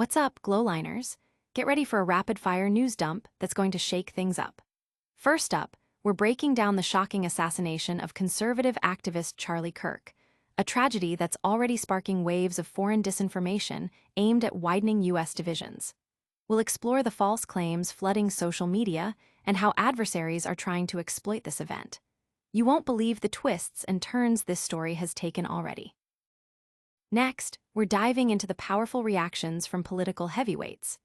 What's up, GlowLiners? Get ready for a rapid-fire news dump that's going to shake things up. First up, we're breaking down the shocking assassination of conservative activist Charlie Kirk, a tragedy that's already sparking waves of foreign disinformation aimed at widening U.S. divisions. We'll explore the false claims flooding social media and how adversaries are trying to exploit this event. You won't believe the twists and turns this story has taken already. Next, we're diving into the powerful reactions from political heavyweights.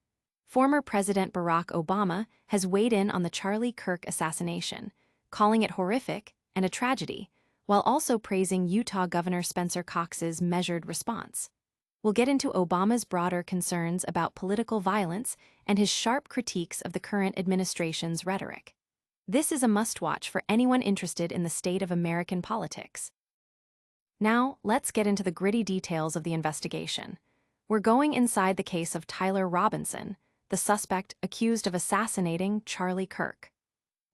Former President Barack Obama has weighed in on the Charlie Kirk assassination, calling it horrific and a tragedy, while also praising Utah Governor Spencer Cox's measured response. We'll get into Obama's broader concerns about political violence and his sharp critiques of the current administration's rhetoric. This is a must-watch for anyone interested in the state of American politics. Now, let's get into the gritty details of the investigation. We're going inside the case of Tyler Robinson, the suspect accused of assassinating Charlie Kirk.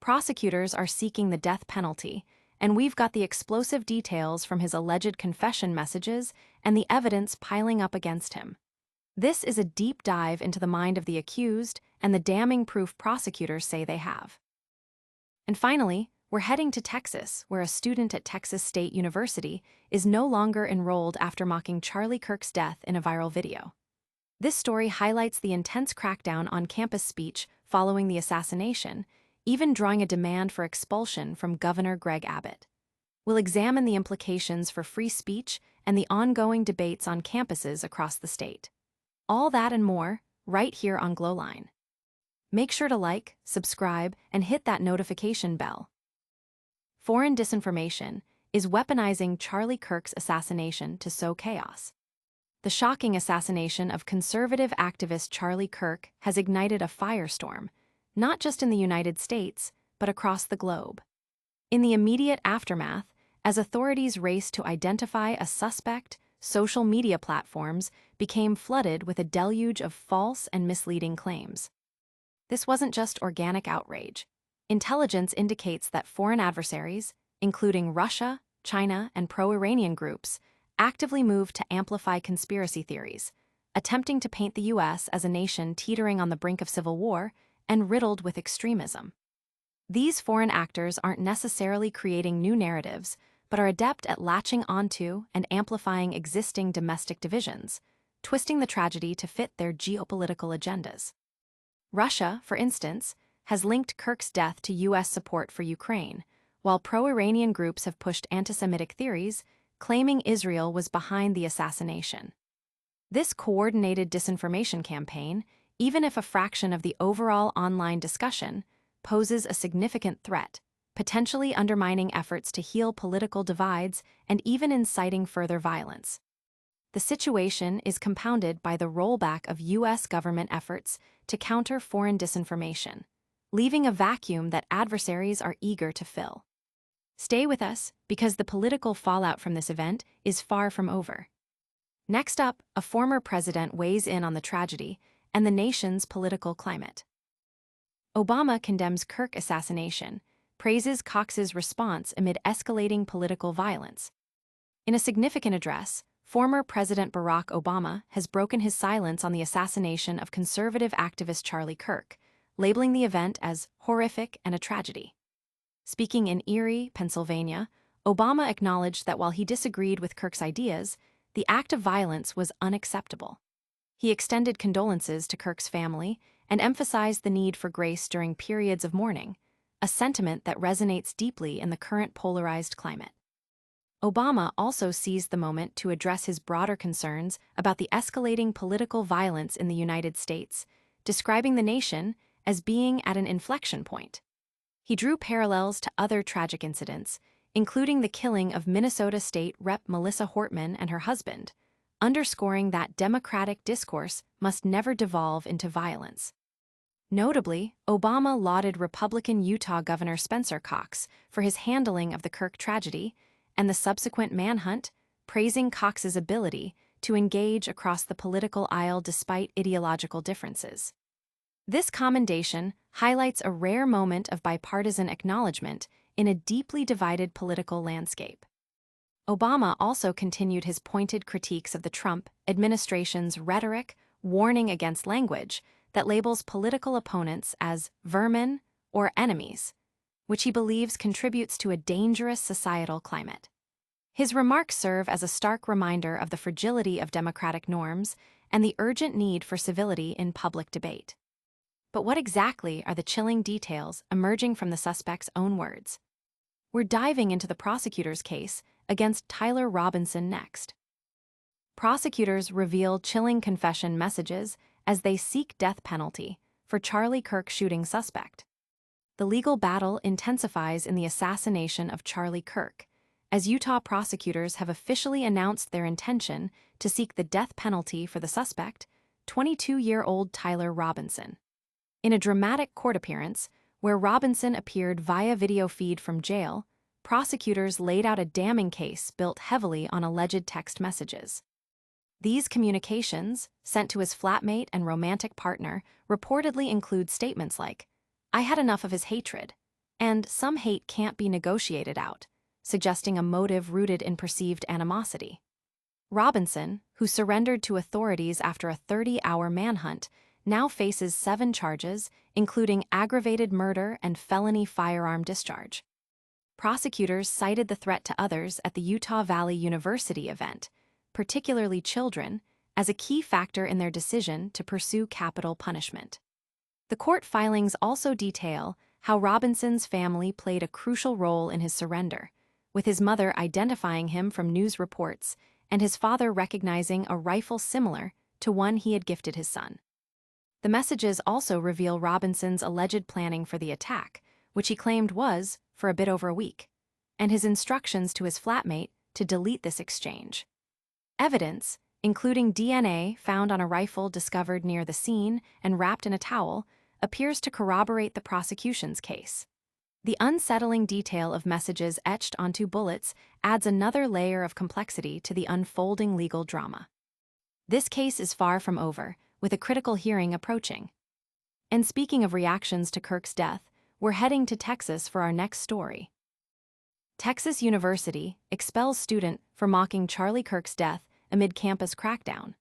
Prosecutors are seeking the death penalty, and we've got the explosive details from his alleged confession messages and the evidence piling up against him. This is a deep dive into the mind of the accused and the damning proof prosecutors say they have. And finally, we're heading to Texas, where a student at Texas State University is no longer enrolled after mocking Charlie Kirk's death in a viral video. This story highlights the intense crackdown on campus speech following the assassination, even drawing a demand for expulsion from Governor Greg Abbott. We'll examine the implications for free speech and the ongoing debates on campuses across the state. All that and more, right here on GlowLine. Make sure to like, subscribe, and hit that notification bell. Foreign disinformation is weaponizing Charlie Kirk's assassination to sow chaos. The shocking assassination of conservative activist Charlie Kirk has ignited a firestorm, not just in the United States, but across the globe. In the immediate aftermath, as authorities raced to identify a suspect, social media platforms became flooded with a deluge of false and misleading claims. This wasn't just organic outrage. Intelligence indicates that foreign adversaries, including Russia, China, and pro-Iranian groups, actively moved to amplify conspiracy theories, attempting to paint the U.S. as a nation teetering on the brink of civil war and riddled with extremism. These foreign actors aren't necessarily creating new narratives, but are adept at latching onto and amplifying existing domestic divisions, twisting the tragedy to fit their geopolitical agendas. Russia, for instance, has linked Kirk's death to U.S. support for Ukraine, while pro-Iranian groups have pushed anti-Semitic theories, claiming Israel was behind the assassination. This coordinated disinformation campaign, even if a fraction of the overall online discussion, poses a significant threat, potentially undermining efforts to heal political divides and even inciting further violence. The situation is compounded by the rollback of U.S. government efforts to counter foreign disinformation, leaving a vacuum that adversaries are eager to fill. Stay with us, because the political fallout from this event is far from over. Next up, a former president weighs in on the tragedy and the nation's political climate. Obama condemns Kirk assassination, praises Cox's response amid escalating political violence. In a significant address, former President Barack Obama has broken his silence on the assassination of conservative activist Charlie Kirk, labeling the event as horrific and a tragedy. Speaking in Erie, Pennsylvania, Obama acknowledged that while he disagreed with Kirk's ideas, the act of violence was unacceptable. He extended condolences to Kirk's family and emphasized the need for grace during periods of mourning, a sentiment that resonates deeply in the current polarized climate. Obama also seized the moment to address his broader concerns about the escalating political violence in the United States, describing the nation as being at an inflection point. He drew parallels to other tragic incidents, including the killing of Minnesota State Rep. Melissa Hortman and her husband, underscoring that democratic discourse must never devolve into violence. Notably, Obama lauded Republican Utah Governor Spencer Cox for his handling of the Kirk tragedy and the subsequent manhunt, praising Cox's ability to engage across the political aisle despite ideological differences. This commendation highlights a rare moment of bipartisan acknowledgement in a deeply divided political landscape. Obama also continued his pointed critiques of the Trump administration's rhetoric warning against language that labels political opponents as vermin or enemies, which he believes contributes to a dangerous societal climate. His remarks serve as a stark reminder of the fragility of democratic norms and the urgent need for civility in public debate. But what exactly are the chilling details emerging from the suspect's own words? We're diving into the prosecutor's case against Tyler Robinson next. Prosecutors reveal chilling confession messages as they seek death penalty for Charlie Kirk shooting suspect. The legal battle intensifies in the assassination of Charlie Kirk, as Utah prosecutors have officially announced their intention to seek the death penalty for the suspect, 22-year-old Tyler Robinson. In a dramatic court appearance, where Robinson appeared via video feed from jail, prosecutors laid out a damning case built heavily on alleged text messages. These communications, sent to his flatmate and romantic partner, reportedly include statements like, "I had enough of his hatred," and "some hate can't be negotiated out," suggesting a motive rooted in perceived animosity. Robinson, who surrendered to authorities after a 30-hour manhunt, now faces 7 charges, including aggravated murder and felony firearm discharge. Prosecutors cited the threat to others at the Utah Valley University event, particularly children, as a key factor in their decision to pursue capital punishment. The court filings also detail how Robinson's family played a crucial role in his surrender, with his mother identifying him from news reports and his father recognizing a rifle similar to one he had gifted his son. The messages also reveal Robinson's alleged planning for the attack, which he claimed was for a bit over a week, and his instructions to his flatmate to delete this exchange. Evidence, including DNA found on a rifle discovered near the scene and wrapped in a towel, appears to corroborate the prosecution's case. The unsettling detail of messages etched onto bullets adds another layer of complexity to the unfolding legal drama. This case is far from over, with a critical hearing approaching. And speaking of reactions to Kirk's death, we're heading to Texas for our next story. Texas University expels student for mocking Charlie Kirk's death amid campus crackdown.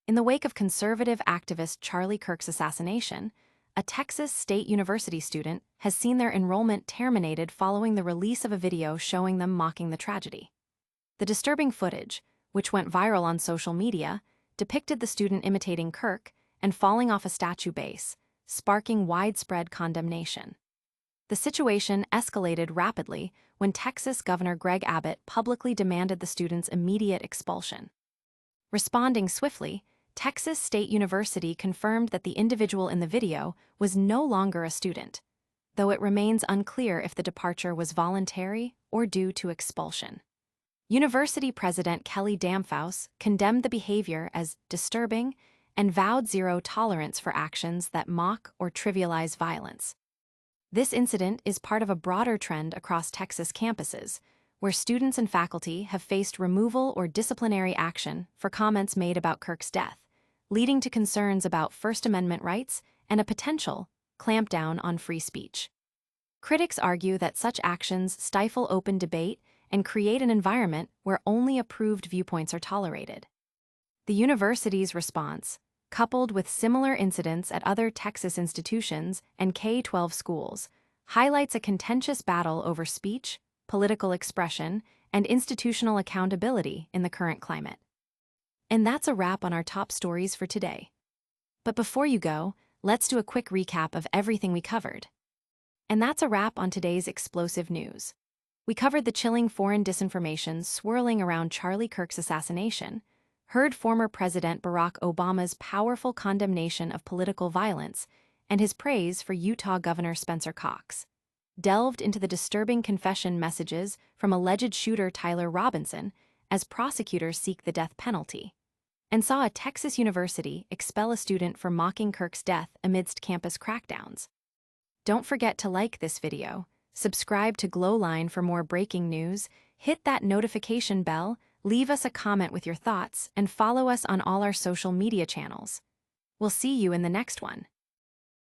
In the wake of conservative activist Charlie Kirk's assassination, a Texas State University student has seen their enrollment terminated following the release of a video showing them mocking the tragedy. The disturbing footage, which went viral on social media, depicted the student imitating Kirk and falling off a statue base, sparking widespread condemnation. The situation escalated rapidly when Texas Governor Greg Abbott publicly demanded the student's immediate expulsion. Responding swiftly, Texas State University confirmed that the individual in the video was no longer a student, though it remains unclear if the departure was voluntary or due to expulsion. University President Kelly Damphousse condemned the behavior as disturbing and vowed zero tolerance for actions that mock or trivialize violence. This incident is part of a broader trend across Texas campuses, where students and faculty have faced removal or disciplinary action for comments made about Kirk's death, leading to concerns about First Amendment rights and a potential clampdown on free speech. Critics argue that such actions stifle open debate and create an environment where only approved viewpoints are tolerated. The university's response, coupled with similar incidents at other Texas institutions and K-12 schools, highlights a contentious battle over speech, political expression, and institutional accountability in the current climate. And that's a wrap on our top stories for today. But before you go, let's do a quick recap of everything we covered. And that's a wrap on today's explosive news. We covered the chilling foreign disinformation swirling around Charlie Kirk's assassination, heard former President Barack Obama's powerful condemnation of political violence, and his praise for Utah Governor Spencer Cox, delved into the disturbing confession messages from alleged shooter Tyler Robinson as prosecutors seek the death penalty, and saw a Texas university expel a student for mocking Kirk's death amidst campus crackdowns. Don't forget to like this video, subscribe to GlowLine for more breaking news, hit that notification bell, leave us a comment with your thoughts, and follow us on all our social media channels. We'll see you in the next one.